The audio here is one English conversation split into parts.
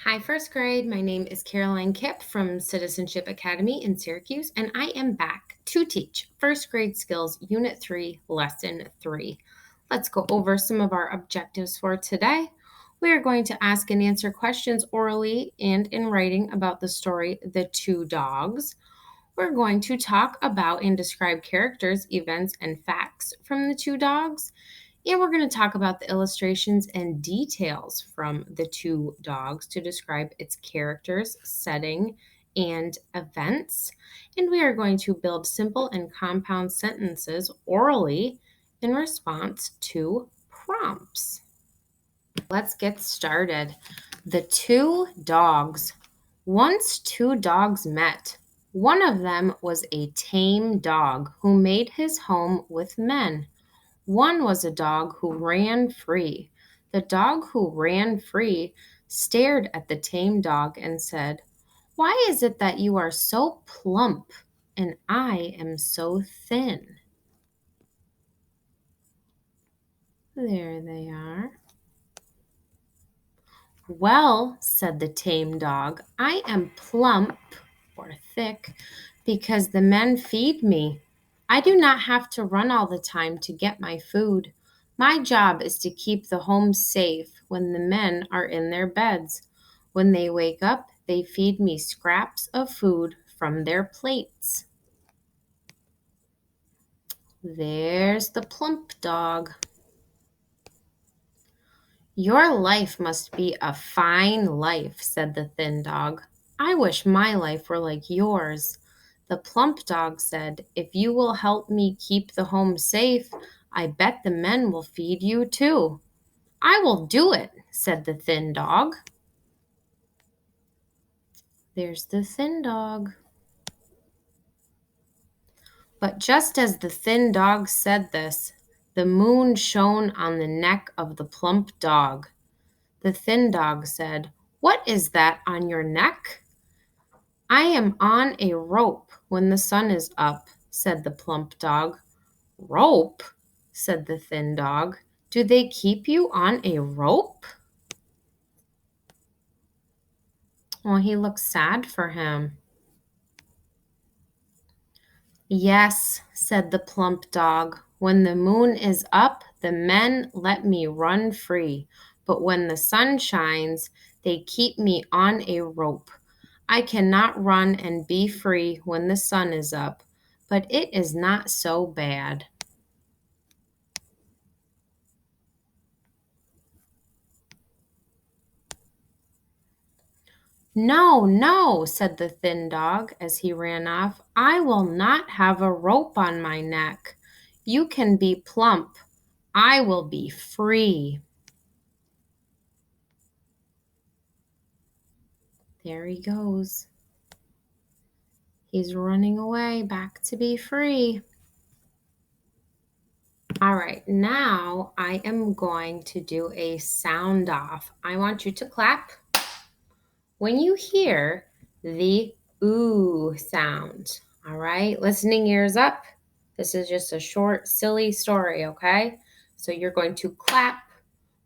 Hi, first grade. My name is Caroline Kipp from Citizenship Academy in Syracuse, and I am back to teach first grade skills, Unit 3, Lesson 3. Let's go over some of our objectives for today. We are going to ask and answer questions orally and in writing about the story The Two Dogs. We're going to talk about and describe characters, events, and facts from The Two Dogs. And we're going to talk about the illustrations and details from The Two Dogs to describe its characters, setting, and events. And we are going to build simple and compound sentences orally in response to prompts. Let's get started. The Two Dogs. Once two dogs met. One of them was a tame dog who made his home with men. One was a dog who ran free. The dog who ran free stared at the tame dog and said, "Why is it that you are so plump and I am so thin?" There they are. "Well," said the tame dog, "I am plump or thick because the men feed me. I do not have to run all the time to get my food. My job is to keep the home safe when the men are in their beds. When they wake up, they feed me scraps of food from their plates." There's the plump dog. "Your life must be a fine life," said the thin dog. "I wish my life were like yours." The plump dog said, "If you will help me keep the home safe, I bet the men will feed you too." "I will do it," said the thin dog. There's the thin dog. But just as the thin dog said this, the moon shone on the neck of the plump dog. The thin dog said, "What is that on your neck?" "I am on a rope when the sun is up," said the plump dog. "Rope?" said the thin dog. "Do they keep you on a rope?" Well, he looked sad for him. "Yes," said the plump dog. "When the moon is up, the men let me run free. But when the sun shines, they keep me on a rope. I cannot run and be free when the sun is up, but it is not so bad." "No, no," said the thin dog as he ran off. "I will not have a rope on my neck. You can be plump. I will be free." There he goes. He's running away back to be free. All right, now I am going to do a sound off. I want you to clap when you hear the ooh sound. All right, listening ears up. This is just a short, silly story, okay? So you're going to clap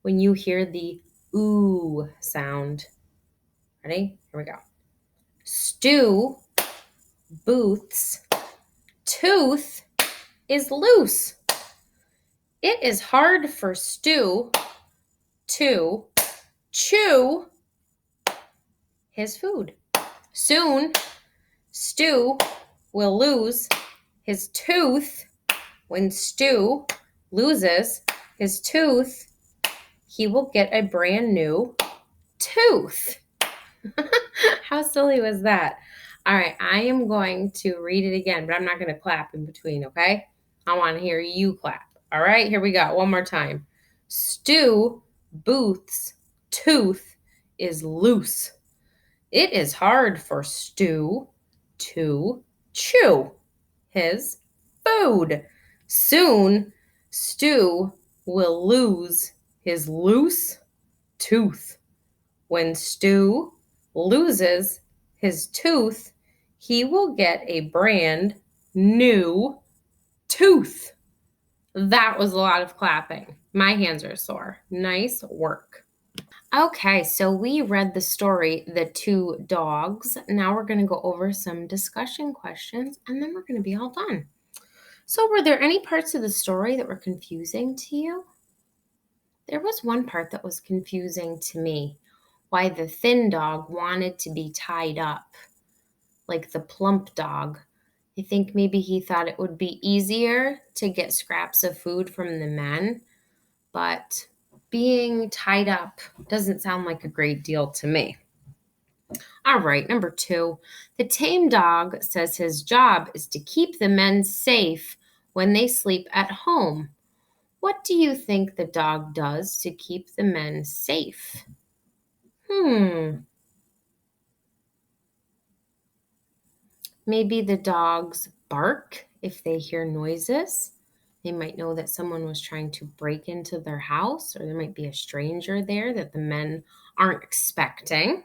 when you hear the ooh sound. Ready? Here we go. Stew, Booth's tooth is loose. It is hard for Stew to chew his food. Soon, Stew will lose his tooth. When Stew loses his tooth, he will get a brand new tooth. How silly was that? All right, I am going to read it again, but I'm not going to clap in between, okay? I want to hear you clap. All right, here we go. One more time. Stew Booth's tooth is loose. It is hard for Stew to chew his food. Soon, Stew will lose his loose tooth. When Stew loses his tooth, he will get a brand new tooth. That was a lot of clapping. My hands are sore. Nice work. Okay, so we read the story, The Two Dogs. Now we're going to go over some discussion questions and then we're going to be all done. So, were there any parts of the story that were confusing to you? There was one part that was confusing to me, why the thin dog wanted to be tied up, like the plump dog. I think maybe he thought it would be easier to get scraps of food from the men, but being tied up doesn't sound like a great deal to me. All right, number 2. The tame dog says his job is to keep the men safe when they sleep at home. What do you think the dog does to keep the men safe? Hmm, maybe the dogs bark if they hear noises. They might know that someone was trying to break into their house, or there might be a stranger there that the men aren't expecting.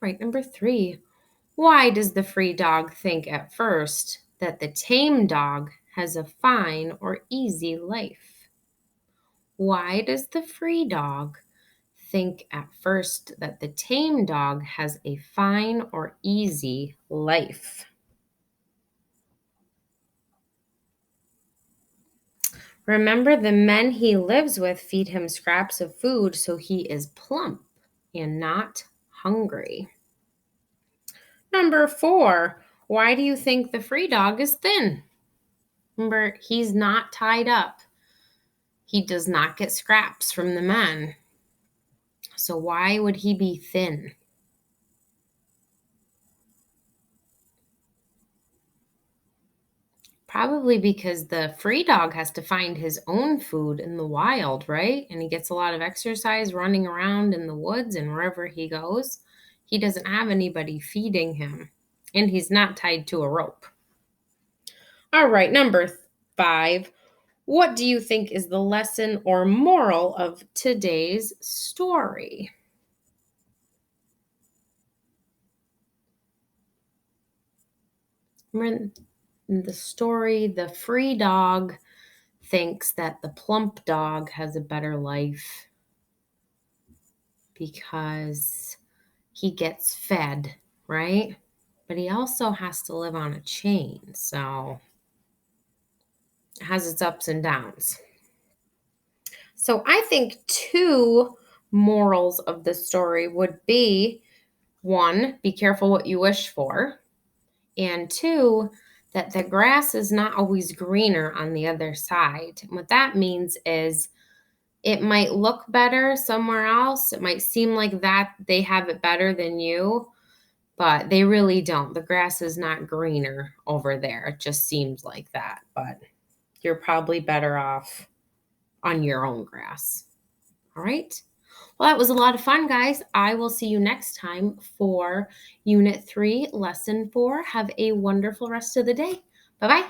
Right, number 3. Why does the free dog think at first that the tame dog has a fine or easy life? Why does the free dog think at first that the tame dog has a fine or easy life? Remember, the men he lives with feed him scraps of food so he is plump and not hungry. Number 4, why do you think the free dog is thin? Remember, he's not tied up. He does not get scraps from the men. So why would he be thin? Probably because the free dog has to find his own food in the wild, right? And he gets a lot of exercise running around in the woods and wherever he goes. He doesn't have anybody feeding him, and he's not tied to a rope. All right, number 5. What do you think is the lesson or moral of today's story? Remember in the story, the free dog thinks that the plump dog has a better life because he gets fed, right? But he also has to live on a chain, so it has its ups and downs. So I think 2 morals of the story would be 1, be careful what you wish for, and 2, that the grass is not always greener on the other side. And what that means is it might look better somewhere else. It might seem like that they have it better than you, but they really don't. The grass is not greener over there. It just seems like that, but you're probably better off on your own grass. All right. Well, that was a lot of fun, guys. I will see you next time for Unit 3, Lesson 4. Have a wonderful rest of the day. Bye bye.